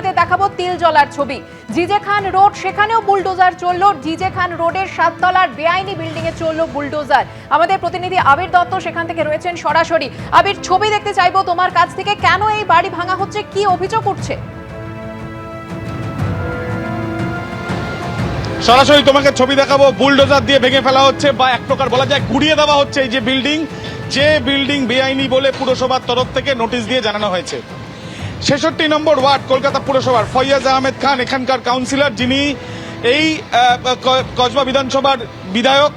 আপনাদের দেখাবো তিলজলার ছবি। জিজে খান রোড, সেখানেও বুলডোজার চলল। জিজে খান রোডের 7 তলার বেআইনি বিল্ডিং এ চলল বুলডোজার। আমাদের প্রতিনিধি আবির দত্ত সেখান থেকে রয়েছেন সরাসরি। আবির, ছবি দেখতে চাইবো তোমার কাছ থেকে, কেন এই বাড়ি ভাঙা হচ্ছে, কি অভিযোগ উঠছে? সরাসরি তোমাকে ছবি দেখাবো। বুলডোজার দিয়ে ভেঙে ফেলা হচ্ছে, বা এক প্রকার বলা যায় গুড়িয়ে দেওয়া হচ্ছে এই যে বিল্ডিং বেআইনি বলে পুরসভার তরফ থেকে নোটিশ দিয়ে জানানো হয়েছে। ৬৬ নম্বর ওয়ার্ড কলকাতা পুরসভার ফৈয়াজ আহমেদ খান এখানকার কাউন্সিলর, যিনি এই কসবা বিধানসভার বিধায়ক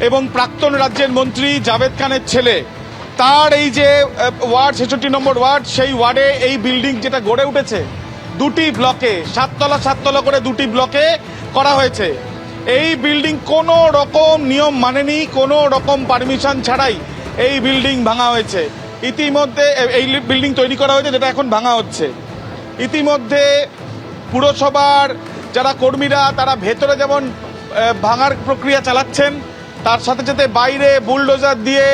এবং প্রাক্তন রাজ্যের মন্ত্রী জাভেদ খানের ছেলে, তার এই যে ওয়ার্ড ৬৬ নম্বর ওয়ার্ড, সেই ওয়ার্ডে এই বিল্ডিং যেটা গড়ে উঠেছে দুটি ব্লকে, 7 তলা করে দুটি ব্লকে করা হয়েছে। এই বিল্ডিং কোনো রকম নিয়ম মানেনি, কোনো রকম পারমিশন ছাড়াই এই বিল্ডিং ভাঙা হয়েছে। ইতিমধ্যে এই বিল্ডিং তৈরি করা হয়েছে, যেটা এখন ভাঙা হচ্ছে। ইতিমধ্যে পুরসভার যারা কর্মীরা তারা ভেতরে যেমন ভাঙার প্রক্রিয়া চালাচ্ছেন, তার সাথে সাথে বাইরে বুলডোজার দিয়ে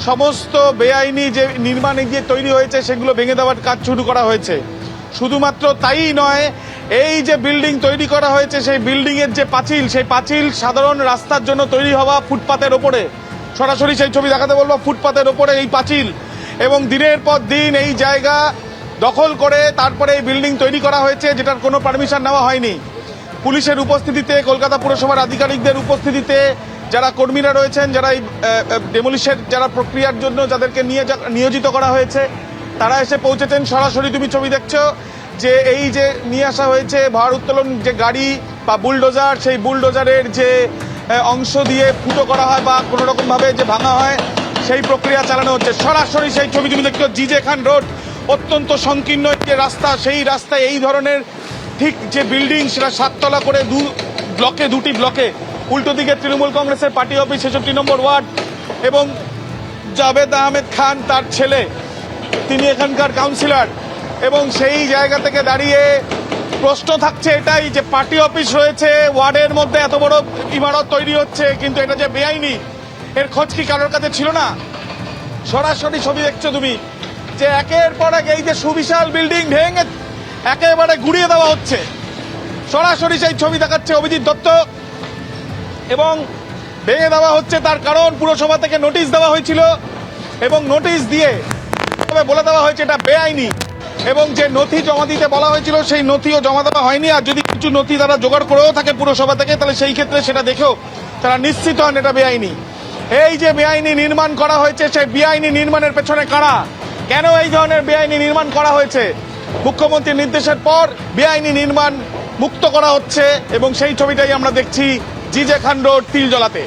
সমস্ত বেআইনি যে নির্মাণ যে তৈরি হয়েছে সেগুলো ভেঙে দেওয়ার কাজ শুরু করা হয়েছে। শুধুমাত্র তাই নয়, এই যে বিল্ডিং তৈরি করা হয়েছে সেই বিল্ডিং এর যে পাঁচিল, সেই পাঁচিল সাধারণ রাস্তার জন্য তৈরি হওয়া ফুটপাতের ওপরে, সরাসরি সেই ছবি দেখাতে বলবো, ফুটপাতের ওপরে এই পাঁচিল, এবং দিনের পর দিন এই জায়গা দখল করে তারপরে এই বিল্ডিং তৈরি করা হয়েছে, যেটার কোনো পারমিশন নেওয়া হয়নি। পুলিশের উপস্থিতিতে, কলকাতা পুরসভার আধিকারিকদের উপস্থিতিতে যারা কর্মীরা রয়েছেন, যারা এই ডেমোলিশের যারা প্রক্রিয়ার জন্য যাদেরকে নিয়োজিত করা হয়েছে, তারা এসে পৌঁছেছেন। সরাসরি তুমি ছবি দেখছো যে এই যে নিয়ে আসা হয়েছে ভার উত্তোলন যে গাড়ি বা বুলডোজার, সেই বুলডোজারের যে অংশ দিয়ে ফুটো করা হয় বা কোনো রকমভাবে যে ভাঙা হয়, সেই প্রক্রিয়া চালানো হচ্ছে। সরাসরি সেই ছবি তুমি দেখছো, জিজে খান রোড, অত্যন্ত সংকীর্ণ যে রাস্তা, সেই রাস্তায় এই ধরনের ঠিক যে বিল্ডিং, সেটা 7 তলা করে দুটি ব্লকে। উল্টো দিকে তৃণমূল কংগ্রেসের পার্টি অফিস ৬৬ নম্বর ওয়ার্ড, এবং জাভেদ আহমেদ খান তার ছেলে, তিনি এখানকার কাউন্সিলর। এবং সেই জায়গা থেকে দাঁড়িয়ে প্রশ্ন থাকছে এটাই যে পার্টি অফিস রয়েছে ওয়ার্ডের মধ্যে, এত বড় ইমারত তৈরি হচ্ছে, কিন্তু এটা যে বেআইনি, এর খোঁজ কি কারোর কাছে ছিল না? সরাসরি ছবি দেখছো তুমি যে একের পর এক এই যে সুবিশাল বিল্ডিং ভেঙে একেবারে গুড়িয়ে দেওয়া হচ্ছে। সরাসরি সেই ছবি দেখাচ্ছে অভিজিৎ দত্ত, এবং ভেঙে দেওয়া হচ্ছে। তার কারণ পুরসভা থেকে নোটিশ দেওয়া হয়েছিল, এবং নোটিশ দিয়ে বলে দেওয়া হয়েছে এটা বেআইনি, এবং যে নথি জমা দিতে বলা হয়েছিল সেই নথিও জমা দেওয়া হয়নি। আর যদি কিছু নথি তারা জোগাড় করেও থাকে পুরসভা থেকে, তাহলে সেই ক্ষেত্রে সেটা দেখেও তারা নিশ্চিত হন এটা বেআইনি। এই যে বেআইনি নির্মাণ করা হয়েছে, সেই বেআইনি নির্মাণের পেছনে কারা, কেন এই ধরনের বেআইনি নির্মাণ করা হয়েছে? মুখ্যমন্ত্রীর নির্দেশের পর বেআইনি নির্মাণ মুক্ত করা হচ্ছে, এবং সেই ছবিটাই আমরা দেখছি জিজে খান রোড তিলজলাতে।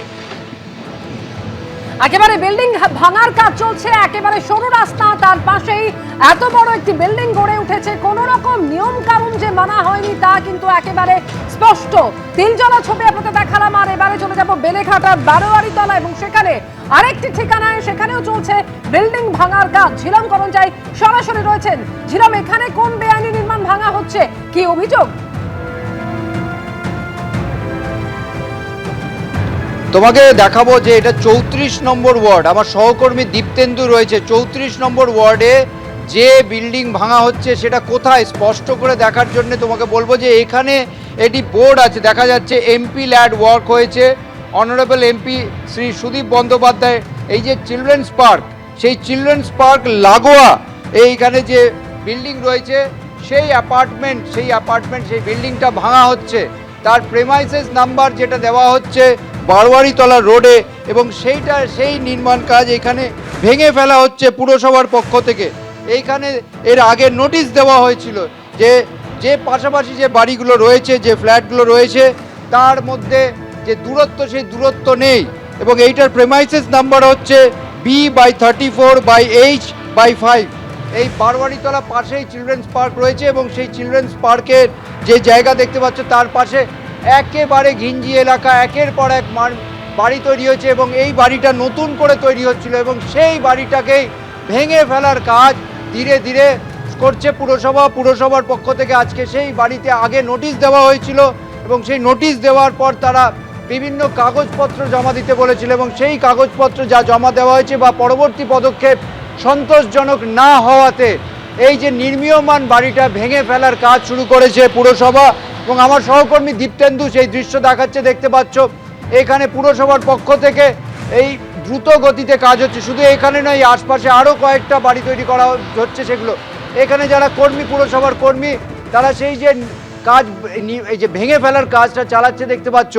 একেবারে বিল্ডিং ভাঙার কাজ চলছে, একেবারে সরু রাস্তা, তার পাশেই এত বড় একটি বিল্ডিং গড়ে উঠেছে। কোন রকম নিয়ম কানুন যে মানা হয়নি তা কিন্তু একেবারে স্পষ্ট। তিলজলা ছবি আপনাদের দেখালাম, আর এবারে চলে যাব বেলেঘাটার বারোয়ারিতলা, এবং সেখানে আরেকটি ঠিকানায়, সেখানেও চলছে বিল্ডিং ভাঙার কাজ। ঝিলম করঞ্জাই সরাসরি রয়েছেন। ঝিলম, এখানে কোন বেআইনি নির্মাণ ভাঙা হচ্ছে, কি অভিযোগ? তোমাকে দেখাবো যে এটা ৩৪ নম্বর ওয়ার্ড, আমার সহকর্মী দীপ্তেন্দু রয়েছে। ৩৪ নম্বর ওয়ার্ডে যে বিল্ডিং ভাঙা হচ্ছে সেটা কোথায় স্পষ্ট করে দেখার জন্য তোমাকে বলবো যে এখানে এটি বোর্ড আছে, দেখা যাচ্ছে এমপি ল্যাড ওয়ার্ক হয়েছে। অনারেবল এমপি শ্রী সুদীপ বন্দ্যোপাধ্যায়, এই যে চিলড্রেন্স পার্ক, সেই চিলড্রেন্স পার্ক লাগোয়া এইখানে যে বিল্ডিং রয়েছে সেই অ্যাপার্টমেন্ট, সেই বিল্ডিংটা ভাঙা হচ্ছে। তার প্রেমাইসেস নাম্বার যেটা দেওয়া হচ্ছে বারোয়ারিতলা রোডে, এবং সেই নির্মাণ কাজ এখানে ভেঙে ফেলা হচ্ছে পুরসভার পক্ষ থেকে। এইখানে এর আগে নোটিশ দেওয়া হয়েছিল যে পাশাপাশি যে বাড়িগুলো রয়েছে, যে ফ্ল্যাটগুলো রয়েছে, তার মধ্যে যে দূরত্ব, সেই দূরত্ব নেই, এবং এইটার প্রেমাইসেস নাম্বার হচ্ছে B/34/H/5। এই বারোয়ারিতলা পাশেই চিলড্রেন্স পার্ক রয়েছে, এবং সেই চিলড্রেন্স পার্কের যে জায়গা দেখতে পাচ্ছ তার পাশে একেবারে ঘিঞ্জি এলাকা, একের পর এক বাড়ি তৈরি হয়েছে, এবং এই বাড়িটা নতুন করে তৈরি হচ্ছিল, এবং সেই বাড়িটাকেই ভেঙে ফেলার কাজ ধীরে ধীরে করছে পুরসভার পক্ষ থেকে। আজকে সেই বাড়িতে আগে নোটিশ দেওয়া হয়েছিল, এবং সেই নোটিশ দেওয়ার পর তারা বিভিন্ন কাগজপত্র জমা দিতে বলেছিল, এবং সেই কাগজপত্র যা জমা দেওয়া হয়েছে বা পরবর্তী পদক্ষেপ সন্তোষজনক না হওয়াতে এই যে নির্মীয়মান বাড়িটা ভেঙে ফেলার কাজ শুরু করেছে পুরসভা, এবং আমার সহকর্মী দীপ্তেন্দু সেই দৃশ্য দেখাচ্ছে, দেখতে পাচ্ছ এখানে পুরসভার পক্ষ থেকে এই দ্রুত গতিতে কাজ হচ্ছে। শুধু এখানে নয়, আশপাশে আরও কয়েকটা বাড়ি তৈরি করা হচ্ছে সেগুলো। এখানে যারা কর্মী, পুরসভার কর্মী, তারা সেই যে কাজ, এই যে ভেঙে ফেলার কাজটা চালাচ্ছে দেখতে পাচ্ছ।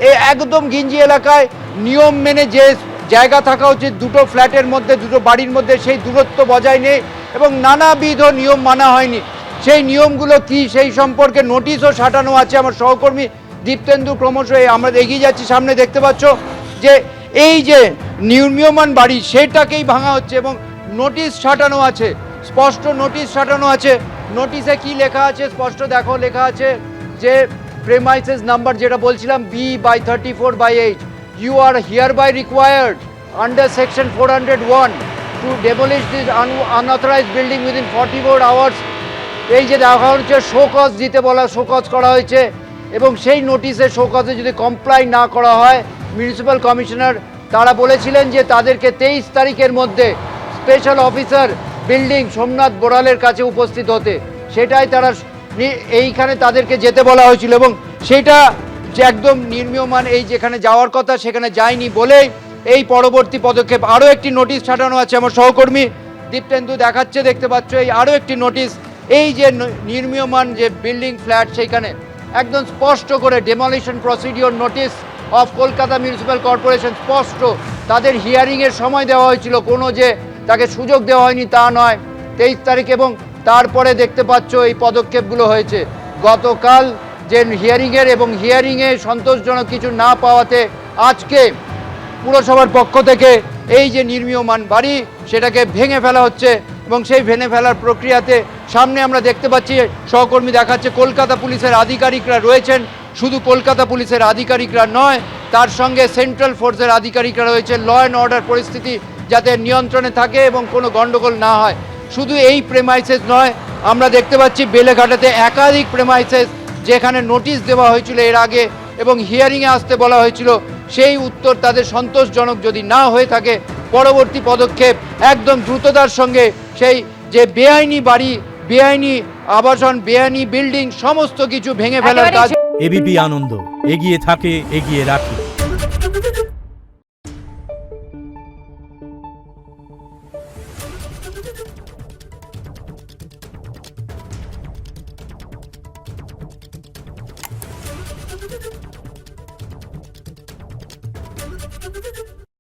এই একদম গিঞ্জি এলাকায় নিয়ম মেনে যে জায়গা থাকা উচিত দুটো ফ্ল্যাটের মধ্যে, দুটো বাড়ির মধ্যে, সেই দূরত্ব বজায় নেই এবং নানাবিধ নিয়ম মানা হয়নি। সেই নিয়মগুলো কি সেই সম্পর্কে নোটিশও সাঁটানো আছে। আমার সহকর্মী দীপ্তেন্দু ক্রমশ আমরা এগিয়ে যাচ্ছি, সামনে দেখতে পাচ্ছ যে এই যে নির্মীয়মান বাড়ি সেটাকেই ভাঙা হচ্ছে এবং নোটিশ সাঁটানো আছে, স্পষ্ট নোটিশ সাঁটানো আছে। নোটিশে কি লেখা আছে স্পষ্ট দেখো, লেখা আছে যে প্রেমাইসেস নাম্বার যেটা বলছিলাম B/34/8, you are hereby required under section 401 to demolish this unauthorized building within 44 hours। এই যে দেখা হচ্ছে শোকজ দিতে বলা, শোকজ করা হয়েছে এবং সেই নোটিশে শোকজে যদি কমপ্লাই না করা হয়, মিউনিসিপ্যাল কমিশনার তারা বলেছিলেন যে তাদেরকে 23 তারিখের মধ্যে স্পেশাল অফিসার বিল্ডিং সোমনাথ বোরালের কাছে উপস্থিত হতে। সেটাই তারা এইখানে তাদেরকে যেতে বলা হয়েছিল এবং সেটা যে একদম নির্মীয়মান এই যেখানে যাওয়ার কথা সেখানে যায়নি বলেই এই পরবর্তী পদক্ষেপ। আরও একটি নোটিশ ছাড়ানো আছে, আমার সহকর্মী দীপ্তেন্দু দেখাচ্ছে, দেখতে পাচ্ছ এই আরও একটি নোটিশ। এই যে নির্মীয়মান যে বিল্ডিং ফ্ল্যাট সেইখানে একদম স্পষ্ট করে demolition procedure notice of Kolkata municipal corporation, স্পষ্ট তাদের হিয়ারিংয়ের সময় দেওয়া হয়েছিল, কোনো যে তাকে সুযোগ দেওয়া হয়নি তা নয়, 23 তারিখ। এবং তারপরে দেখতে পাচ্ছ এই পদক্ষেপগুলো হয়েছে গতকাল যে হিয়ারিংয়ের, এবং হিয়ারিংয়ে সন্তোষজনক কিছু না পাওয়াতে আজকে পুরসভার পক্ষ থেকে এই যে নির্মীয়মান বাড়ি সেটাকে ভেঙে ফেলা হচ্ছে এবং সেই ভেঙে ফেলার প্রক্রিয়াতে সামনে আমরা দেখতে পাচ্ছি সহকর্মী দেখাচ্ছে কলকাতা পুলিশের আধিকারিকরা রয়েছেন। শুধু কলকাতা পুলিশের আধিকারিকরা নয়, তার সঙ্গে সেন্ট্রাল ফোর্সের আধিকারিকরা রয়েছে, ল অ্যান্ড অর্ডার পরিস্থিতি যাতে নিয়ন্ত্রণে থাকে এবং কোনো গণ্ডগোল না হয়। শুধু এই প্রেমাইসেস নয়, আমরা দেখতে পাচ্ছি বেলেঘাটাতে একাধিক প্রেমাইসেস যেখানে নোটিশ দেওয়া হয়েছিল এর আগে এবং হিয়ারিংয়ে আসতে বলা হয়েছিল, সেই উত্তর তাদের সন্তোষজনক যদি না হয়ে থাকে, পরবর্তী পদক্ষেপ একদম দ্রুততার সঙ্গে সেই যে বেআইনি বাড়ি, বেআইনি আবাসন, বেআইনি বিল্ডিং সমস্ত কিছু ভেঙে ফেলার কাজ। এবিপি আনন্দ এগিয়ে থাকে, এগিয়ে রাখে।